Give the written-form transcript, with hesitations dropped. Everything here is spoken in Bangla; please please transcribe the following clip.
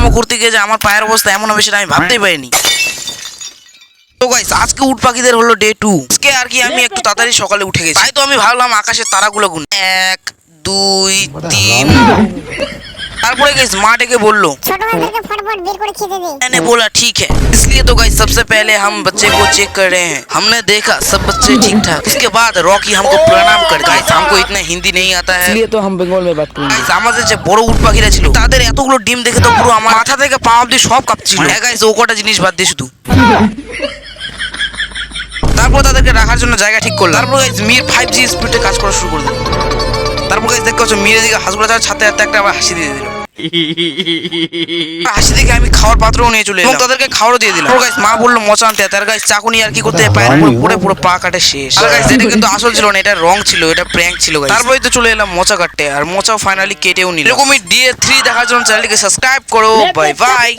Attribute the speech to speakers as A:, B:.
A: কাজকর্ম করতে গিয়ে যে আমার পায়ের অবস্থা এমন হবে সেটা আমি ভাবতেই পারিনি। তো গাইস আজকে উট পাখিদের হলো ডে 2। আজকে আর কি আমি একটু তাড়াতাড়ি সকালে উঠে গেছি, তাই তো আমি ভাবলাম আকাশের তারাগুলো গুন 1 2 3। তারপরে गाइस माँ डेके बोल लो
B: ছোট ভাইদেরকে ফটফট বের করে খেতে দে।
A: मैंने बोला ठीक है। इसलिए तो गाइस सबसे पहले हम बच्चे को चेक कर रहे हैं। हमने देखा सब बच्चे ठीक ठाक। उसके बाद रॉकी हमको प्रणाम कर। गाइस हमको इतना हिंदी नहीं आता है,
C: इसलिए तो हम बंगाल में बात करेंगे।
A: গাইস আমাদের যে বড় উট পাখিরা ছিল তাদের এতগুলো ডিম দেখে তো পুরো আমার মাথা থেকে পা অবধি সব কাঁপছিল। হ্যাঁ গাইস ও কটা জিনিস বাদ দিয়ে শুধু। তারপর তাদেরকে রাখার জন্য জায়গা ঠিক করলাম। তারপর গাইস মির 5G স্পিডে কাজ করা শুরু করে দিল। তারপর গাইস দেখতে পাচ্ছ মিরের দিকে হাঁসগুলো যাওয়ার সাথে সাথে একটা আবার হাসি দিয়ে দিল। হাসি দেখে আমি খাওয়ার পাত্রও নিয়ে চলে এলাম, তাদেরকে খাওয়ারও দিয়ে দিলাম। গাইস মা বললো মোচা আনতে, তার গাইস চাকুনি আর কি করতে পায়ের উপরে পড়ে পুরো পা কাটে শেষ। আর গাইস এটা কিন্তু আসল ছিল না, এটা রং ছিল, এটা প্র্যাঙ্ক ছিল গাইস। তারপরে তো চলে এলাম মোচা কাটতে, আর মোচাও ফাইনালি কেটেও নিল। এরকমই ডে 3 দেখার জন্য চ্যানেলটিকে সাবস্ক্রাইব করো। Bye bye.